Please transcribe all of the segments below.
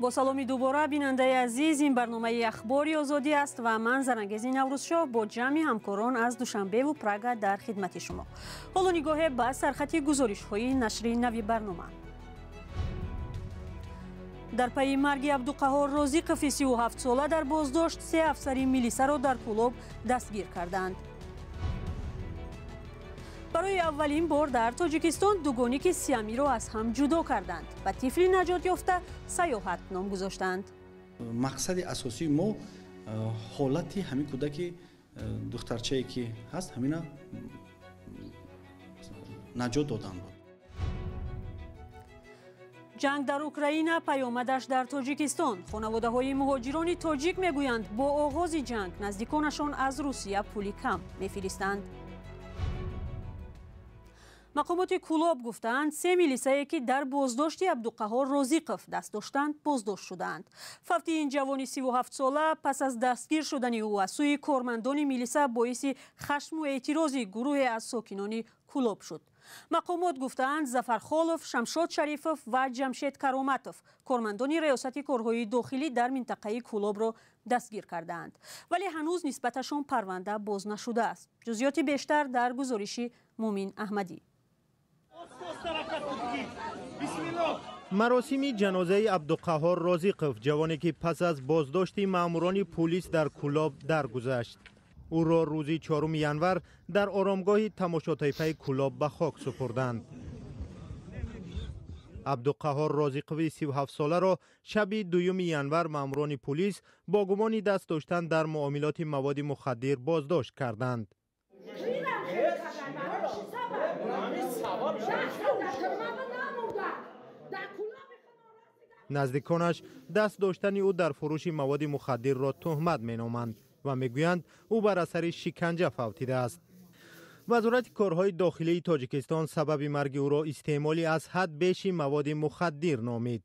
با سلامی دوباره بیننده عزیز، این برنامه اخباری آزادی است و من زرنگزی نوروزشاه با جمع همکاران از دوشنبه و پراگ در خدمت شما. حالا نگاه به سرخط گزارش‌های نشر نوی برنامه. در پی مرگ عبدالقهار رازیقف 37 ساله در بازداشت 3 افسر میلیسا را در کلوب دستگیر کردند. برای اولین بار در تاجیکستان دوگانیک سیامی را از هم جدا کردند و طفلی نجات یافته سیاحت نام گذاشتند. مقصد اساسی ما حالتی همین کودک دخترچه‌ای که هست همینا نجات دادن بود. جنگ در اوکراین پیامدش در تاجیکستان. خانواده‌های مهاجران تاجیک میگویند با آغاز جنگ نزدیکانشان از روسیه پولی کم میفرستند. مقامات کلوب گفتند 3 میلیسایی که در بازداشت عبدالقهار رازیقف دست داشتند بازداشت شدند. فوت این جوان 37 ساله پس از دستگیر شدن او از سوی کارمندان میلیسا باعث خشم و اعتراض گروه از ساکنان کلوب شد. مقامات گفتند ظفر خالف، شمشاد شریفов و جمشید کرامتov کارمندان ریاست کارهای داخلی در منطقه کلوب را دستگیر کردند، ولی هنوز نسبتشان پرونده باز نشده است. جزئیات بیشتر در گزارش مومین احمدی. مراسم جنازه عبدالقهار رازیقف، جوانی که پس از بازداشت ماموران پلیس در کلوب درگذشت. او را روز 4 ینور در آرامگاه تماشاطیفه کلوب به خاک سپردند. عبدالقهار رازیقف 37 ساله را شب 2 ینور ماموران پلیس با گمان دست داشتن در معاملات مواد مخدر بازداشت کردند. نزدیکانش دست داشتن او در فروش مواد مخدر را تهمت مینامند و میگویند او بر اثر شکنجه فوتیده است. وزارت کارهای داخلی تاجیکستان سبب مرگ او را استعمالی از حد بیش مواد مخدر نامید.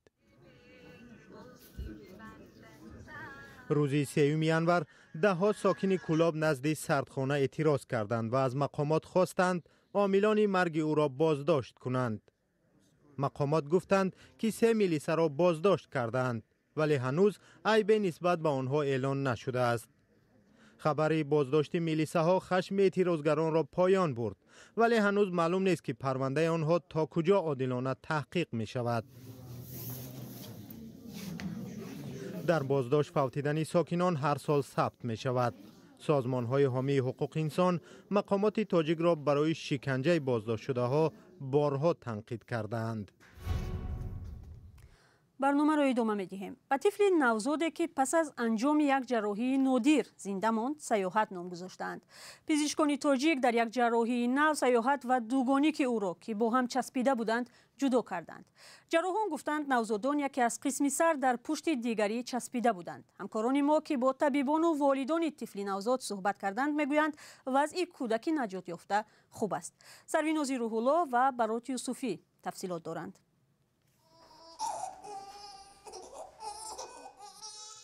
روز 3 ینور دهها ساکن کلوب نزد سردخانه اعتراض کردند و از مقامات خواستند عاملان مرگ او را بازداشت کنند. مقامات گفتند که 3 میلیسا را بازداشت کردند، ولی هنوز عیب نسبت به آنها اعلان نشده است. خبر بازداشت میلیساها خشم اعتراضگران را پایان برد، ولی هنوز معلوم نیست که پرونده آنها تا کجا عادلانه تحقیق می شود. در بازداشت فوتیدن ساکنان هر سال ثبت می شود. سازمان های حامی حقوق انسان مقامات تاجیک را برای شکنجه بازداشت شده ها بارها تنقید کردند. برنامه را ادامه می‌دهیم. به طفل نوزادی که پس از انجام یک جراحی نادر زنده ماند سیاحت نام گذاشتند. پزشکان تاجیک در یک جراحی نو سیاحت و دوگانی که او را که با هم چسبیده بودند جدا کردند. جراحان گفتند نوزادان یکی از قسم سر در پشت دیگری چسبیده بودند. همکاران ما که با طبیبان و والدان طفل نوزاد صحبت کردند میگویند وضع کودک نجات یافته خوب است. سرویناز روح‌الله و برات یوسفی تفصیلات دارند.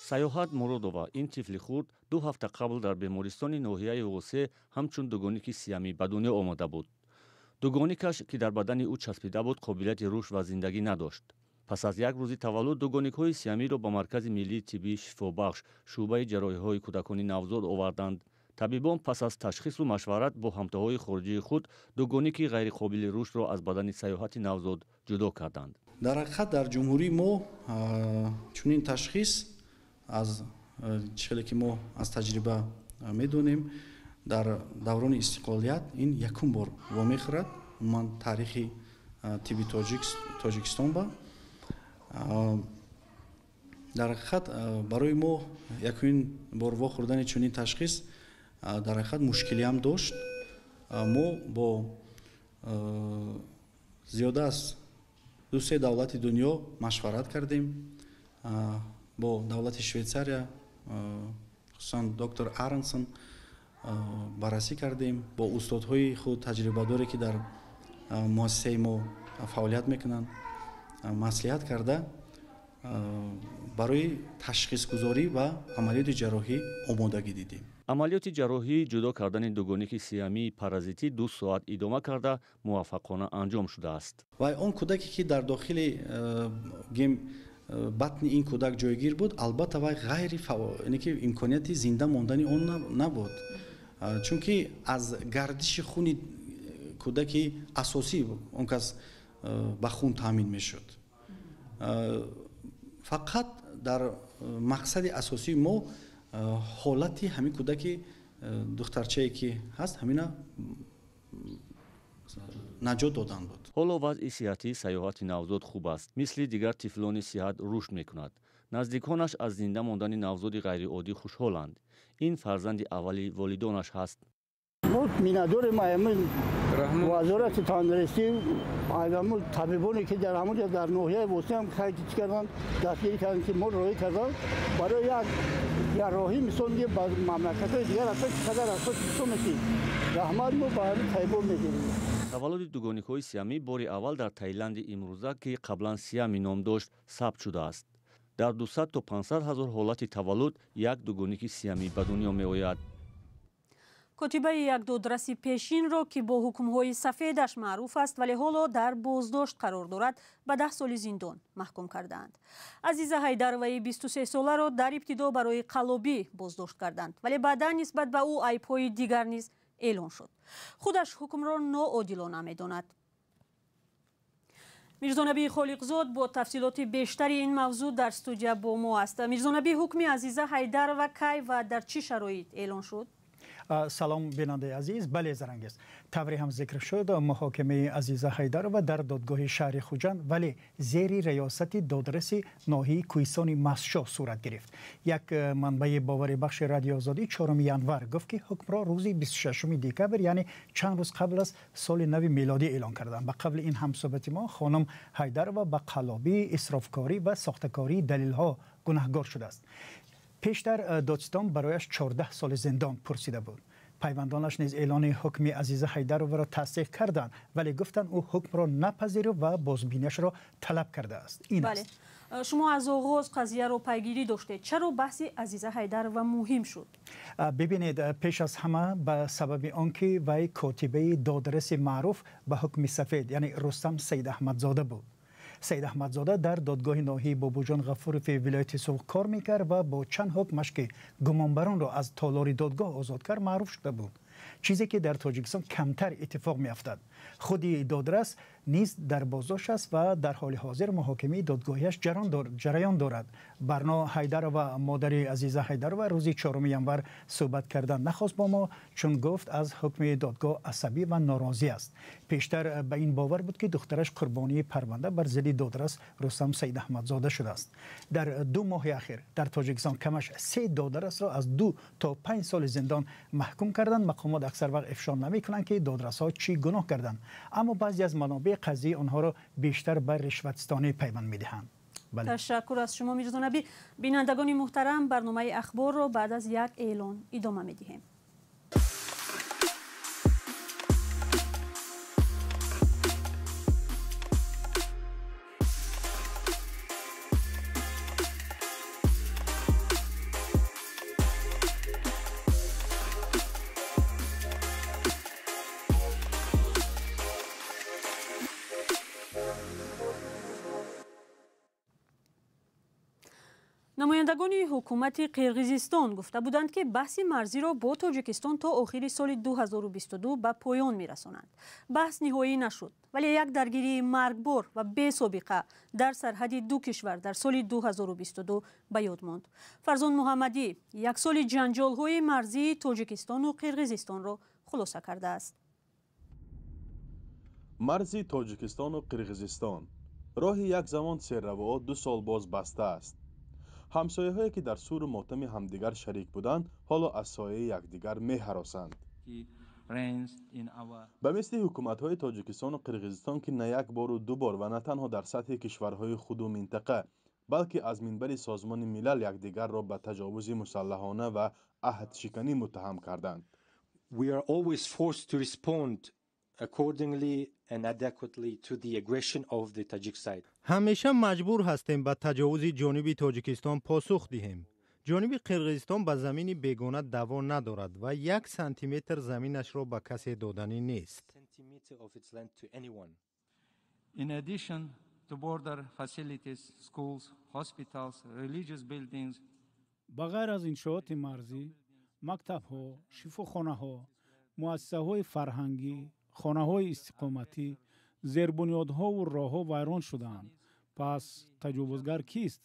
سیاحت مرودова این طفل خرد 2 هفته قبل در بیمارستان ناحیه غوسه همچون دوگانیک سیامی به دنیا آمده بود. دوگانیکش که در بدن او چسبیده بود قابلیت رشد و زندگی نداشت. پس از 1 روز تولد دوگانیک های سیامی را به مرکز ملی طبی شفابخش شعبه جراحی های کودکان نوزاد آوردند. طبیبان پس از تشخیص و مشورت با همتاهای خارجی خود دوگانیک غیر قابل رشد را از بدن سیاحت نوزاد جدا کردند. در حقیقت در جمهوری ما چنین تشخیص از چیزی که ما از تجربه میدونیم در دوران استقلالیت این یکم بار وامی خورد. من تاریخی طبی تاجیکستان با در حقیقت برای ما یکم بار وا خوردن چنین تشخیص در حقیقت مشکلی هم داشت. ما با زیاده از 2-3 دولت دنیا مشورت کردیم. با دولت شویцария خصوصا دکتر آرنسون بررسی کردیم. با استادهای خود تجربه داری که در مؤسسه ما فعالیت میکنن مصلحت کرده برای تشخیص گذاری و عملیات جراحی آمادگی دیدیم. عملیات جراحی جدا کردن دوگانیک سیامی پارازیتی 2 ساعت ادامه کرده موفقانه انجام شده است. و اون کودکی که در داخل گیم батни ин кӯдак ҷойгир буд, албатта вай ғайри яъне ки имконияти зинда мондани он набуд, чунки аз гардиши хуни кӯдаки асосӣ он кас ба хун таъмин мешуд. фақат дар мақсади асосии мо ҳолати ҳамин кӯдаки духтарчае ки ҳаст ҳамина наҷот додан буд. ҳоло вазъи сиҳатии саёҳати навзод хуб аст, мисли дигар тифлони сиҳат рушд мекунад. наздиконаш аз зинда мондани навзоди ғайриоддӣ хушҳоланд. ин фарзанди аввали волидонаш ҳаст. мо миннатдорем вазорати тандурустӣ, ҳамун табибоне ки дар ҳамун дар ноҳияи восиъ ҳам хайр чӣ карданд, дастгирӣ карданд ки мо роҳӣ карданд барои як ҷарроҳӣ мисол мегӯем ба мамлакатҳои дигар аслан чӣ қадар асос ҳисоб ки раҳмат мо ба ҳамин табибон мегирем. таваллуди дугоникҳои сиамӣ бори аввал дар Таиланди имрӯза, ки қаблан Сиами ном дошт, сабт шудааст. дар 200 то 500 ҳазор ҳолати таваллуд як дугоники сиамӣ ба дунё меояд. котибаи як додраси пешинро ки бо ҳукмҳои сафедаш маъруф аст, вале ҳоло дар боздошт қарор дорад, ба 10 соли зиндон маҳкум карданд. Азиза Ҳайдароваи 23 соларо дар ибтидо барои қаллобӣ боздошт карданд, вале баъдан нисбат ба ӯ айбҳои дигар низ эълон шуд. худаш ҳукмро ноодилона медонад. мирзонабии холиқзод бо тафсилоти бештари ин мавзӯъ дар студия бо мо аст. мирзонаби, ҳукми Азиза Ҳайдарова кай ва дар чӣ шароит эълон шуд? салом бинандаи азиз. бале зарангест, тавре ҳам зикр шуд, муҳокимаи Азиза Ҳайдарова дар додгоҳи шаҳри Хуҷанд вале зери раёсати додраси ноҳияи Кӯҳистони Мастшоҳ сурат гирифт. як манбаи боварибахши радиои Озодӣ 4 январ гуфт ки ҳукмро рӯзи 26 декабр, яъне чанд рӯз қабл аз соли нави милодӣ эълон карданд. ба қабли ин ҳамсӯҳбати мо хонум Ҳайдарова ба қаллобӣ, исрофкорӣ ва сохтакории далилҳо гунаҳгор шудааст. пештар додстон барояш 14 соли зиндон пурсида буд. пайвандонаш низ эълони ҳукми Азиза Ҳайдароваро тасдиқ карданд, вале гуфтанд ӯ ҳукмро напазирифт ва бозбиниашро талаб кардааст. ин аст. шумо аз оғоз қазияро пайгирӣ доштед. чаро баҳси Азиза Ҳайдарова муҳим шуд? бибинед, пеш аз ҳама ба сабаби он ки вай котибаи додраси маъруф ба ҳукми сафед, яъне Рустам Саидаҳмадзода буд. Саидаҳмадзода дар додгоҳи ноҳияи Бобуҷон Ғафурови вилояти Суғд кор мекард ва бо чанд ҳукмаш ки гумонбаронро аз толори додгоҳ озод кард маъруф шуда буд, чизе ки дар Тоҷикистон камтар иттифоқ меафтад. худи додрас низ дар боздошт аст ва дар ҳоли ҳозир муҳокимаи додгоҳиаш ҷараён дорад. Барно Ҳайдарова, модари Азиза Ҳайдарова, рӯзи 4 январ суҳбат кардан нахост бо мо, чун гуфт аз ҳукми додгоҳ асабӣ ва норозӣ аст. пештар ба ин бовар буд ки духтараш қурбонии парванда бар зидди додрас Рустам Саидаҳмадзода шудааст. дар 2 моҳи ахир дар Тоҷикистон камаш 3 додрасро аз 2 то 5 соли зиндон маҳкум карданд. мақомот аксар вақт ифшон намекунанд ки додрасҳо чӣ гуноҳ карданд, аммо баъзе аз манобеъ قضیه آنها را بیشتر بر رشوتستانی پیوند می‌دهند. تشکر از شما میرزانبی. بینندگان محترم، برنامه اخبار را بعد از یک اعلان ادامه می‌دهیم. намояндагони ҳукумати қирғизистон гуфта буданд ки баҳси марзиро бо Тоҷикистон то охири соли 2022 ба поён мерасонанд. баҳс ниҳоӣ нашуд, вале як даргирии маргбор ва бесобиқа дар сарҳади ду кишвар дар соли 2022 ба ёд монд. Фарзон Муҳаммадӣ як соли ҷанҷолҳои марзии Тоҷикистону Қирғизистонро хулоса кардааст. марзи Тоҷикистону Қирғизистон роҳи як замон серравоо 2 сол боз баста аст. ҳамсояҳое ки дар суру мотами ҳамдигар шарик буданд, ҳоло аз сояи якдигар меҳаросанд. ба мисли ҳукуматҳои Тоҷикистону Қирғизистон ки на як бору ду бор ва на танҳо дар сатҳи кишварҳои худу минтақа, балки аз минбари Созмони Милал якдигарро ба таҷовузи мусаллаҳона ва аҳдшиканӣ муттаҳам карданд. We are always forced to respond accordingly and adequately to the aggression of the Tajik side. ҳамеша маҷбур ҳастем ба таҷовузи ҷониби Тоҷикистон посух диҳем. ҷониби Қирғизистон ба замини бегона даво надорад ва 1 сантиметр заминашро ба касе доданӣ нест. Centimeter of its land to anyone. In addition, to border facilities, schools, hospitals, religious buildings. ба ғайр аз иншоати марзӣ, мактабҳо, шифохонаҳо, муассисаҳои фарҳангӣ, хонаҳои истиқоматӣ, зербунёдҳову роҳҳо вайрон шудаанд. пас таҷовузгар кист?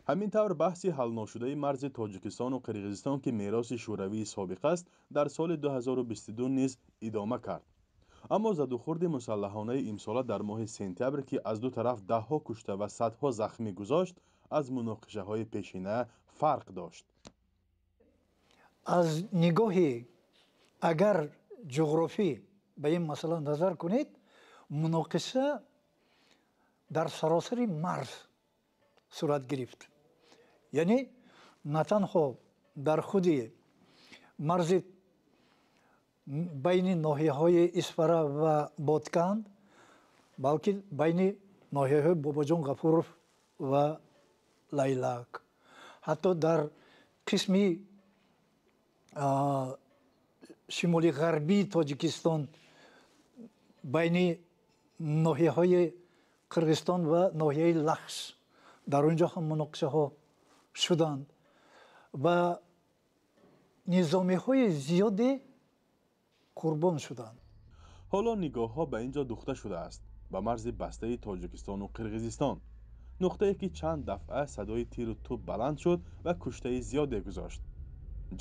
ҳамин тавр баҳси ҳалношудаи марзи тоҷикистону қирғизистон ки мероси шӯравии собиқ аст дар соли 2022 низ идома кард. аммо задухурди мусаллаҳонаи имсола дар моҳи сентябр ки аз ду тараф даҳҳо кушта ва садҳо захмӣ гузошт аз муноқишаҳои пешина фарқ дошт. аз нигоҳи агар ҷуғрофӣ ба ин масъала назар кунед, муноқиша дар саросари марз сурат гирифт. яъне на танҳо дар худи марзи байни ноҳияҳои Исфара ва Ботканд, балки байни ноҳияҳои Бобоҷон Ғафуров ва Лайлак. ҳатто дар қисми шимоли ғарбии Тоҷикистон байни ноҳияҳои Қирғизистон ва ноҳияи Лахш, дар онҷо ҳам муноқишаҳо шуданд ва низомиҳои зиёде қурбон шуданд. ҳоло нигоҳҳо ба ин ҷо духта шудааст ба марзи бастаи тоҷикистону қирғизистон, нуқтае ки чанд дафъа садои тиру тӯб баланд шуд ва куштаи зиёде гузошт.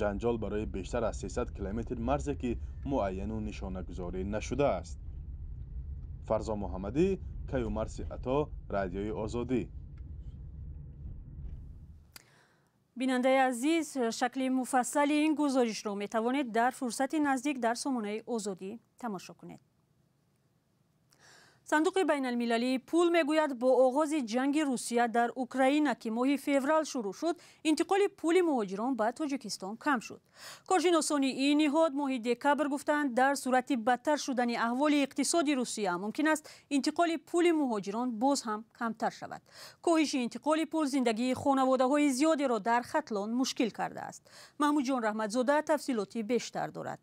ҷанҷол барои бештар аз 300 километр марзе ки муайяну нишонагузорӣ нашудааст. фарзо муҳаммадӣ, каюмарси ато, радиои озодӣ. бинандаи азиз, шакли муфассали ин гузоришро метавонед дар фурсати наздик дар сомонаи озодӣ тамошо кунед. сандуқи байналмилалии пул мегӯяд бо оғози ҷанги Русия дар Украина ки моҳи феврал шурӯъ шуд, интиқоли пули муҳоҷирон ба Тоҷикистон кам шуд. Коршиносони ин ниҳод моҳи декабр гуфтанд дар сурати бадтар шудани аҳволи иқтисоди Русия мумкин аст интиқоли пули муҳоҷирон боз ҳам камтар шавад. коҳиши интиқоли пул зиндагии хонаводаҳои зиёдеро дар хатлон мушкил кардааст. маҳмудҷон раҳматзода тафсилоти бештар дорад.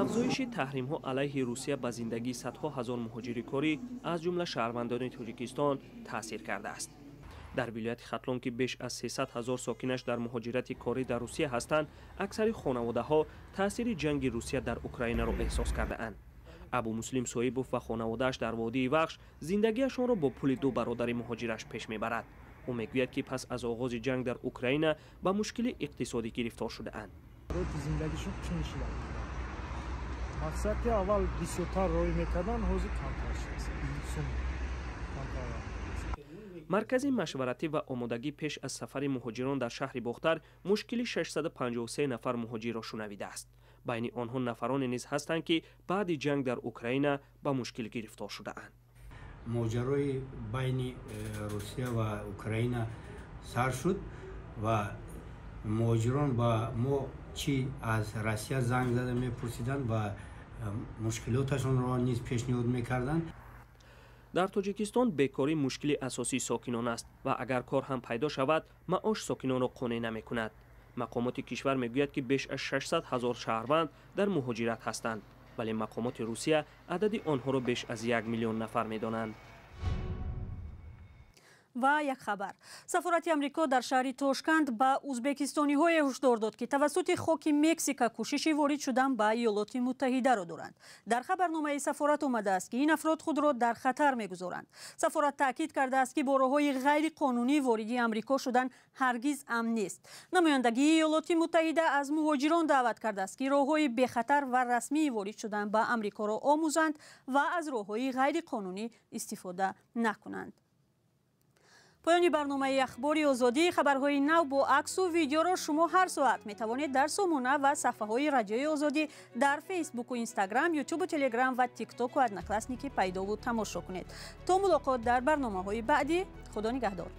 афзоиши таҳримҳо алайҳи Русия ба зиндагии садҳо ҳазор муҳоҷири корӣ аз ҷумла шаҳрвандони Тоҷикистон таъсир кардааст. дар вилояти Хатлон ки беш аз 300 ҳазор сокинаш дар муҳоҷирати корӣ дар Русия ҳастанд, аксари хонаводаҳо таъсири ҷанги Русия дар Украинаро эҳсос кардаанд. абу муслим соҳибов ва хонаводааш дар водии Вахш зиндагиашонро бо пули ду бародари муҳоҷираш пеш мебарад. ӯ мегӯяд ки пас аз оғози ҷанг дар Украина ба мушкили иқтисодӣ гирифтор шудаанд. мақсад ки аввал бисёртар роҳӣ мекарданд, ҳозир камтар шуд. маркази машваратӣ ва омодагӣ пеш аз сафари муҳоҷирон дар шаҳри Бохтар мушкили 653 нафар муҳоҷирро шунавидааст. байни онҳо нафароне низ ҳастанд ки баъди ҷанг дар Украина ба мушкил гирифтор шудаанд. моҷарои байни Русия ва Украина сар шуд ва муҳоҷирон ба мо чӣ аз Россия занг зада мепурсиданд ва мушкилоташонро низ пешниҳод мекарданд. дар Тоҷикистон бекорӣ мушкили асосии сокинон аст ва агар кор ҳам пайдо шавад, маош сокинонро қонеъ намекунад. мақомоти кишвар мегӯяд ки беш аз 600 ҳазор шаҳрванд дар муҳоҷират ҳастанд, вале мақомоти Русия адади онҳоро беш аз 1 миллион нафар медонанд. ва як хабар. сафорати амрико дар шаҳри Тошканд ба узбекистониҳое ҳушдор дод ки тавассути хоки Мексика кӯшиши ворид шудан ба Иёлоти Муттаҳидаро доранд. дар хабарномаи сафорат омадааст ки ин афрод худро дар хатар мегузоранд. сафорат таъкид кардааст ки бо роҳҳои ғайриқонунӣ воридӣ амрико шудан ҳаргиз амн нест. намояндагии Иёлоти Муттаҳида аз муҳоҷирон даъват кардааст ки роҳҳои бехатар ва расмии ворид шудан ба амрикоро омӯзанд ва аз роҳҳои ғайриқонунӣ истифода накунанд. پایان برنامه اخباری آزادی. خبرهای نو با عکس و ویدیو را شما هر ساعت میتوانید در سامانه و صفحه های رادیوی آزادی در فیسبوک و اینستاگرام، یوتیوب و تلگرام و تیک توک و ادناکلاسنیکی پیدا و تماشا کنید. تا ملاقات در برنامه های بعدی. خدا نگهدار.